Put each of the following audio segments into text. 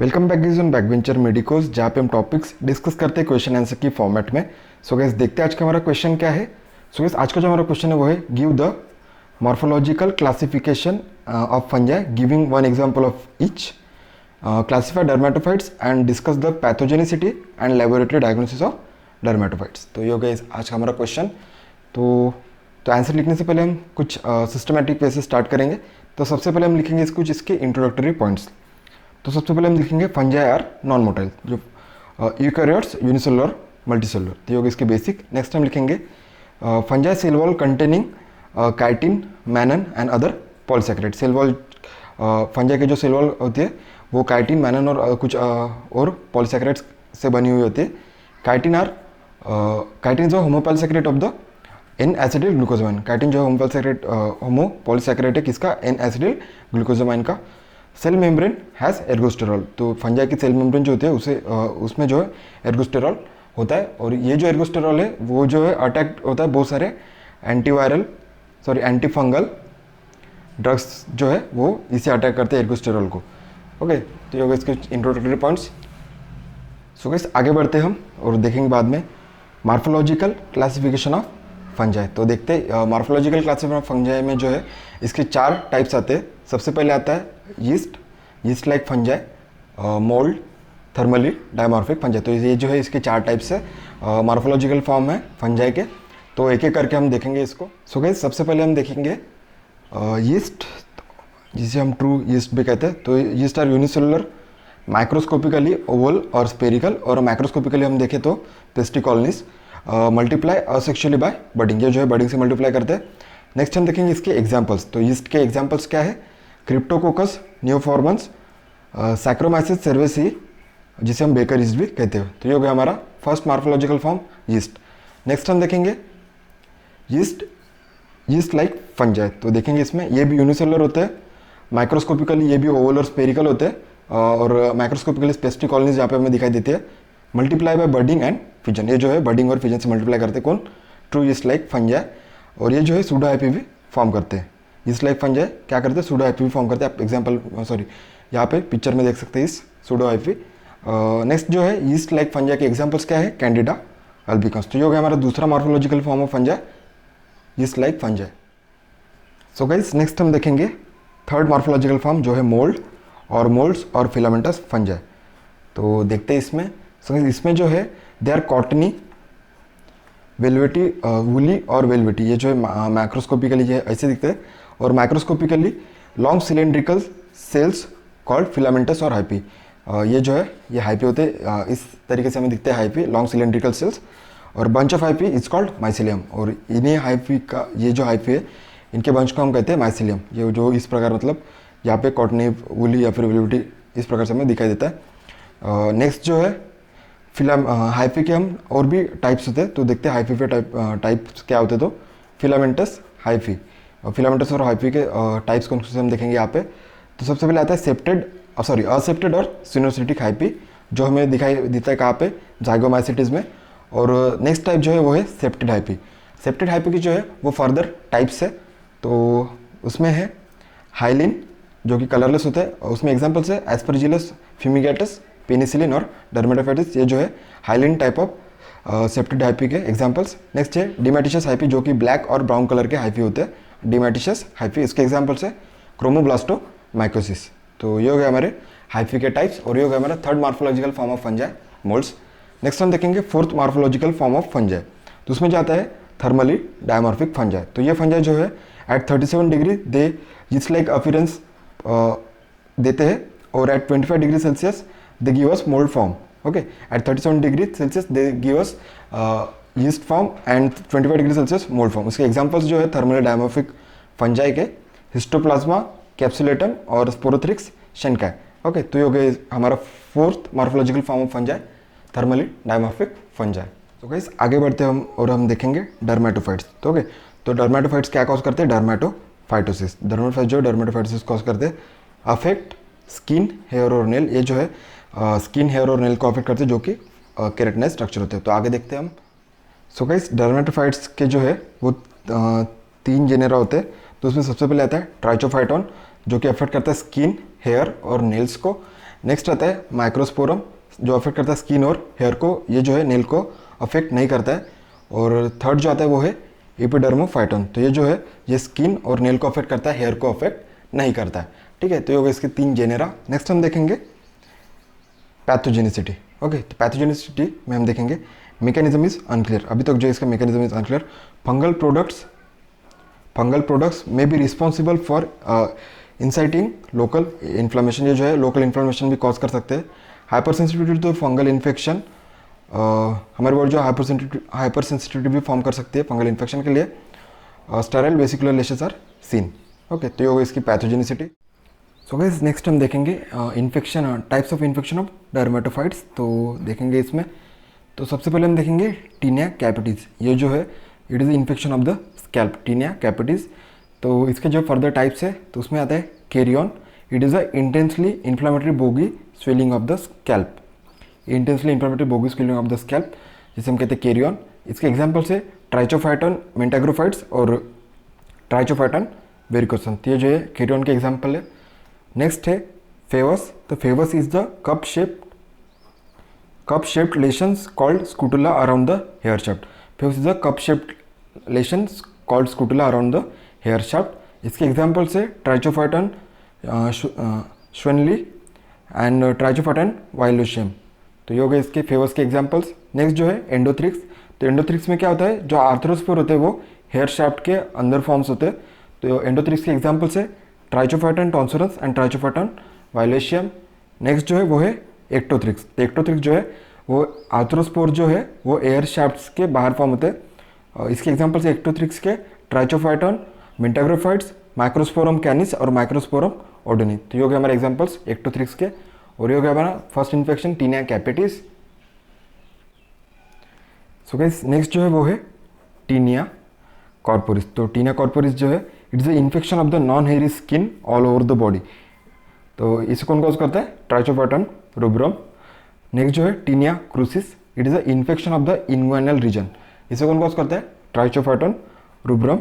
Welcome back guys on Backventure Medicos, जहाँ पे हम टॉपिक्स डिस्कस करते हैं क्वेश्चन आंसर की फॉर्मेट में। सो गाइस देखते हैं आज का हमारा क्वेश्चन क्या है। सो गाइस आज का जो हमारा क्वेश्चन है वो है give the morphological classification of fungi giving one example of each, classify dermatophytes and discuss the pathogenicity and laboratory diagnosis of dermatophytes. तो ये गाइस आज का हमारा क्वेश्चन। तो आंसर लिखने से पहले हम कुछ सिस्टमेटिक वे से स्टार्ट करेंगे। तो सबसे पहले हम लिखेंगे कुछ इसके इंट्रोडक्टरी पॉइंट्स। तो सबसे पहले हम लिखेंगे फंजाई आर नॉन मोटाइल, जो यूकैरियोट्स, यूनिसेलुलर, मल्टीसेलुलर, तो ये होगा इसके बेसिक। नेक्स्ट हम लिखेंगे fungi cell wall containing chitin, mannan and other polysaccharide. Cell wall fungi के जो सेल वॉल होती है वो काइटिन, मैनन और कुछ और पॉलीसैकेराइड्स से बनी हुई होती है। Chitin is a homopolysaccharide of the N acetyl glucosamine. Chitin जो होमोपॉलीसैकेराइड होमोपॉलीसैकेराइड है किसका? एन एसिडिल ग्लूकोजामाइन का। सेल मेम्ब्रेन हैज़ एर्गोस्टेरॉल, तो फंजाई की सेल मेम्ब्रेन जो होती है उसे उसमें जो है एर्गोस्टेरॉल होता है। और ये जो एर्गोस्टेरॉल है वो जो है अटैक होता है बहुत सारे एंटी फंगल ड्रग्स जो है वो इसे अटैक करते हैं एर्गोस्टेरॉल को। ओके, तो ये होगा इसके इंट्रोडक्टरी पॉइंट्स। सो गाइस आगे बढ़ते हम और देखेंगे बाद में मॉर्फोलॉजिकल क्लासिफिकेशन ऑफ फंजाई। तो देखते हैं मॉर्फोलॉजिकल क्लासिफिकेशन ऑफ फंजाई में जो है इसके 4 टाइप्स आते हैं। सबसे पहले आता है yeast like fungi, mould, thermally dimorphic fungi. तो ये जो है इसके 4 टाइप्स है, मॉर्फोलॉजिकल फॉर्म है फंजाई के। तो एक एक करके हम देखेंगे इसको। सो गाइस सबसे पहले हम देखेंगे यीस्ट, जिसे हम ट्रू यीस्ट भी कहते हैं। तो yeast are unicellular, microscopically oval और स्पेरिकल, और माइक्रोस्कोपिकली हम देखें तो pasty colonies, multiply asexually by budding, ये जो है बडिंग से मल्टीप्लाई करते हैं। नेक्स्ट हम देखेंगे इसके एग्जाम्पल्स। तो यीस्ट के एग्जाम्पल्स क्या है? क्रिप्टोकोकस नियोफॉर्मन्स, सैक्रोमाइसिस सेर्वेसी, जिसे हम बेकर यीस्ट भी कहते हैं। तो ये हो गया हमारा first morphological form yeast. Next हम देखेंगे यीस्ट लाइक फंजाई। तो देखेंगे इसमें ये भी यूनिसेलुलर होते हैं, माइक्रोस्कोपिकली ये भी ओवल और स्पेरिकल होते हैं, और माइक्रोस्कोपिकली पेस्टी कॉलोनीज यहाँ पे हमें दिखाई देती है। Multiply by budding and fission, ये जो है बडिंग और फिजन से मल्टीप्लाई करते हैं कौन? True yeast like fungi. और ये जो है सूडो आईपीवी फॉर्म करते हैं। यीस्ट लाइक फंजाई क्या करते हैं? सूडो आईपीवी फॉर्म करते हैं। आप एग्जांपल यहाँ पे पिक्चर में देख सकते हैं इस सूडो आईपी। नेक्स्ट जो है यीस्ट लाइक फंजाई के एग्जांपल्स क्या है? Candida albicans. तो ये हो गया हमारा दूसरा morphological form of fungi, yeast like fungi. So guys next हम देखेंगे थर्ड मॉर्फोलॉजिकल फॉर्म जो है मोल्ड्स और फिलामेंटस फंजाई। तो देखते हैं इसमें। सो इसमें जो है they are cottony, velvety, woolly और वेलवेटी, ये जो है माइक्रोस्कोपिकली ये ऐसे दिखते हैं, और microscopically long cylindrical cells called filamentous और हाइपी। ये जो है ये हाइपी होते हैं, इस तरीके से हमें दिखते हैं हाइपी, लॉन्ग सिलेंड्रिकल सेल्स। और bunch of hyphae is called mycelium, और इन्हीं हाइपी का ये जो हाइपी है इनके बंच को हम कहते हैं माइसिलियम। ये जो इस प्रकार मतलब यहाँ पे कॉटनी, वुली या फिर वेलवेटी इस प्रकार से हमें दिखाई देता है। नेक्स्ट जो है हाइफी के हम और भी टाइप्स होते हैं। तो देखते हैं हाइफी के टाइप्स क्या होते हैं। तो फिलामेंटस, हाइफी, फिलामेंटस और हाइफी के टाइप्स कौन से हम देखेंगे यहाँ पे। तो सबसे पहले आता है असेप्टेड और सिनोसिटिक हाइपी, जो हमें दिखाई देता है कहाँ पे? जाइगोमाइसिटिस में। और नेक्स्ट टाइप जो है वो है सेप्टेड हाइपी। सेप्टेड हाइपी की जो है वो फर्दर टाइप्स है। तो उसमें है हाइलिन जो कि कलरलेस होता है, उसमें एग्जाम्पल्स है एस्परजिलस फ्यूमिगेटस, पेनिसिलिन और डर्मेटोफाइटिस। ये जो है hyaline type of septate hyphae के एग्जांपल्स। नेक्स्ट है डिमेटिशियस हाइपी, जो कि ब्लैक और ब्राउन कलर के हाइपी होते हैं। डिमेटिशियस हाइपी, इसके एग्जांपल्स है क्रोमोब्लास्टोमाइकोसिस। तो ये हो गया हमारे हाइपी के टाइप्स, और ये हो गया हमारा third morphological form of fungi, moulds. Next हम देखेंगे fourth morphological form of fungi. तो उसमें जाता है थर्मली डायमॉर्फिक फंजाई। तो ये फंजाई जो है at 37 degree they yeast like appearance देते हैं, और at 25 degree Celsius they give us mold form. Okay, at 37 degree Celsius they give us yeast form and 25 degree Celsius mold form. उसके examples जो है थर्मली डायमॉर्फिक फंजाई के histoplasma capsulatum और स्पोरोथ्रिक्स शेनकाई। Okay, तो ये हो गया हमारा fourth morphological form of fungi, thermally dimorphic fungi. तो गाइस आगे बढ़ते हैं हम और हम देखेंगे डर्मेटोफाइट्स। तो ओके, तो डर्मेटोफाइट्स क्या कॉज करते हैं? डर्मेटोफाइटोसिस। डर्मेटोफाइट्स जो डर्मेटोफाइटोसिस कॉज करते हैं, अफेक्ट स्किन, हेयर और नेल। ये जो है स्किन, हेयर और नेल को अफेक्ट करते हैं, जो कि केराटिनाइज स्ट्रक्चर होते हैं। तो आगे देखते हैं हम। सो गाइस डर्मेटोफाइट्स के जो है वो 3 जेनेरा होते हैं। तो उसमें सबसे पहले आता है ट्राइचोफाइटोन, जो कि अफेक्ट करता है स्किन, हेयर और नेल्स को। नेक्स्ट आता है माइक्रोस्पोरम, जो अफेक्ट करता है स्किन और हेयर को, ये जो है नेल को अफेक्ट नहीं करता है। और थर्ड जो आता है वो है एपिडर्मोफाइटन, तो ये जो है ये स्किन और नेल को अफेक्ट करता है, हेयर को अफेक्ट नहीं करता है। ठीक है, तो ये हो गए इसके 3 जेनेरा। नेक्स्ट हम देखेंगे पैथोजेनिसिटी। ओके, तो पैथोजेनिसिटी में हम देखेंगे मैकेनिज्म इज अनक्लियर, अभी तक जो इसका mechanism is unclear. Fungal products में be responsible for inciting local inflammation, ये जो है लोकल इन्फ्लामेशन भी कॉज कर सकते हैं। Hyper sensitivity to fungal infection, हमारे बॉडी जो हाइपर सेंसिटिविटी भी फॉर्म कर सकती है फंगल इन्फेक्शन के लिए। Sterile vesicular lesions are seen. Okay, तो ये होगा इसकी पैथोजेनिसिटी। सो गाइस नेक्स्ट हम देखेंगे infection, types of infection of dermatophytes, तो देखेंगे इसमें। तो सबसे पहले हम देखेंगे टीनिया कैपिटिस, ये जो है it is infection of the scalp, tinea capitis. तो इसके जो फर्दर टाइप्स है तो उसमें आता है kerion, it is a intensely inflammatory boggy swelling of the scalp, intensely inflammatory boggy swelling of the scalp, जिसे हम कहते हैं कैरियन। इसके एग्जाम्पल्स है ट्राइचोफाइटन मेंटाग्रोफाइट्स और ट्राइचोफाइटन वेरिकोसन, तो ये जो है कैरियन के एग्जाम्पल है। नेक्स्ट है फेवस, तो favus is the cup shaped lesions called scutula around the hair shaft. Favus is the cup shaped lesions called scutula around the hair shaft. इसके एग्जाम्पल्स है ट्राइचोफाइटन श्वेनली एंड ट्राइचोफाइटन वाइलोशियम, तो ये हो गए इसके फेवस के एग्जाम्पल्स। नेक्स्ट जो है एंडोथ्रिक्स, तो एंडोथ्रिक्स में क्या होता है, जो आर्थ्रोस्पोर होते हैं वो हेयर शाफ्ट के अंदर फॉर्म्स होते हैं। तो एंडोथ्रिक्स के एग्जाम्पल्स है ट्राइचोफाइटन टॉन्सोरस एंड ट्राइचोफाइटन वाइलेशियम। नेक्स्ट जो है वो है एक्टोथ्रिक्स, तो एक्टोथ्रिक्स जो है वो आर्थ्रोस्पोर जो है वो एयर शाफ्ट्स के बाहर फॉर्म होते हैं। इसके एग्जाम्पल्स है एक्टोथ्रिक्स के ट्राइचोफाइटन मेंटाग्रोफाइट्स, माइक्रोस्पोरम कैनिस और माइक्रोस्पोरम ओडोनी, तो ये हो गए हमारे एग्जाम्पल्स एक्टोथ्रिक्स के। और ये हो गया हमारा first infection tinea capitis. So guys next जो है वो है टीनिया कॉर्पोरिस, तो टीनिया कॉर्पोरिस जो है it is the infection of the non hairy skin all over the body, तो इसे कौन कॉज करता है, ट्राइचोफाइटन रूब्रम। नेक्स्ट जो है tinea cruris, it is the infection of the inguinal region, इसे कौन कॉज करता है, ट्राइचोफाइटन रूब्रम।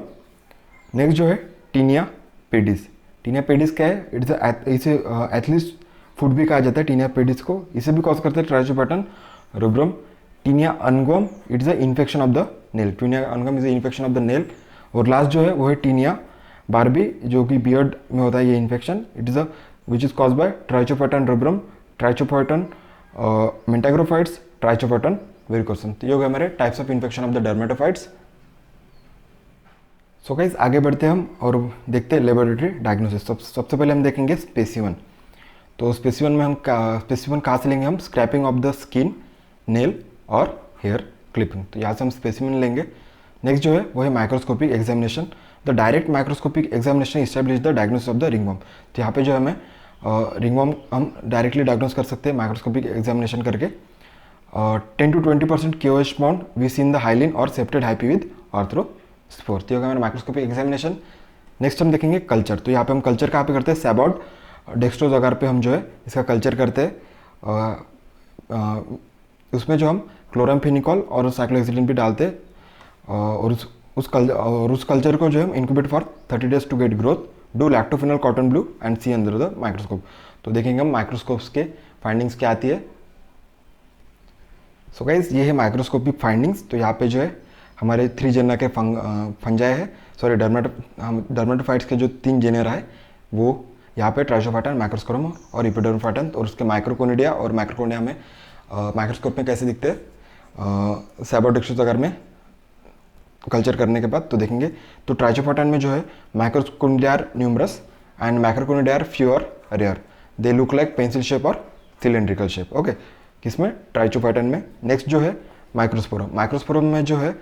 नेक्स्ट जो है टीनिया पेडिस, टीनिया पेडिस क्या है, इसे एथलीट फूड भी कहा जाता है टीनिया पेडिस को, इसे भी कॉज करते हैं trichophyton rubrum. Tinea unguium, it is the infection of the nail, tinea unguium is the infection of the nail. और लास्ट जो है वो है टीनिया बार्बी, जो कि बियर्ड में होता है ये infection, it is a which is cause by trichophyton rubrum, trichophyton mentagrophytes, trichophyton verrucosum. तो ये हो गए हमारे types of infection of the dermatophytes. So guys आगे बढ़ते हैं हम और देखते हैं लेबोरेटरी डायग्नोसिस। सबसे पहले हम देखेंगे स्पेसिमन, तो स्पेसिमन में हम स्पेसिमन कहाँ से लेंगे, हम scraping of the skin, nail और हेयर क्लिपिंग, तो यहाँ से हम स्पेसिमन लेंगे। नेक्स्ट जो है वो है microscopic examination, the direct microscopic examination establish the diagnosis of the ringworm, तो यहाँ पे जो हमें रिंगवर्म हम डायरेक्टली डायग्नोस कर सकते हैं माइक्रोस्कोपिक एग्जामिनेशन करके। 10 to 20% KOH mount we see in the hyaline और सेप्टेड हाइपी विद आर्थ्रोस्पोर, तो होगा हमारा माइक्रोस्कोपिक एग्जामिनेशन। नेक्स्ट हम देखेंगे कल्चर, तो यहाँ पे हम कल्चर कहाँ पे करते हैं, सैबॉर्ड डेक्स्ट्रोज अगार पे हम जो है इसका कल्चर करते हैं। उसमें जो हम क्लोरामफेनिकॉल और साइक्लोहेक्सिडिन भी डालते हैं और उस कल्चर को जो है हम incubate for 30 days to get growth, do lactophenol cotton blue and see under the microscope, तो देखेंगे हम माइक्रोस्कोप्स के फाइंडिंग्स क्या आती है। सो गाइस ये है माइक्रोस्कोपिक फाइंडिंग्स, तो यहाँ पे जो है हमारे 3 जेनरा के फंजाई है, सॉरी डर्मेटोफाइट्स के जो 3 जेनरा है वो यहाँ पे ट्राइचोफाइटन, माइक्रोस्कोरम और इपिडर्मोफाइटन, और उसके माइक्रोकोनिडिया और माइक्रोकोनिडिया में माइक्रोस्कोप में कैसे दिखते हैं सैबोडेक्स्ट्रोज अगर में कल्चर करने के बाद तो देखेंगे। तो ट्राइचोफाइटन में जो है microconidia are numerous and microconidia are few और rare, they look like pencil shape और सिलेंड्रिकल शेप, ओके, किसमें, ट्राइचोफाइटन में। नेक्स्ट जो है माइक्रोस्पोरम में जो है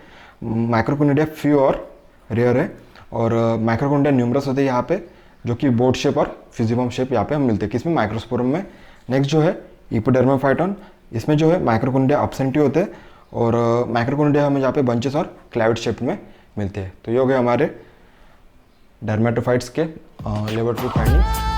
माइक्रोकोनिडिया फ्यू और रेयर है और माइक्रोकोनिडिया न्यूमरस होते हैं यहाँ पे, जो कि बोट शेप और फिजिबम शेप यहाँ पे हम मिलते हैं, किसमें, माइक्रोस्पोरम में। नेक्स्ट जो है इपिडर्मोफाइटन, इसमें जो है माइक्रोकोनिडिया एब्सेंटी होते हैं और माइक्रोकोनिडिया हमें यहाँ पे बंचेस और क्लाउड शेप में मिलते हैं। तो ये हो गए हमारे डर्मेटोफाइट्स के लेबोरेटरी फाइंडिंग्स।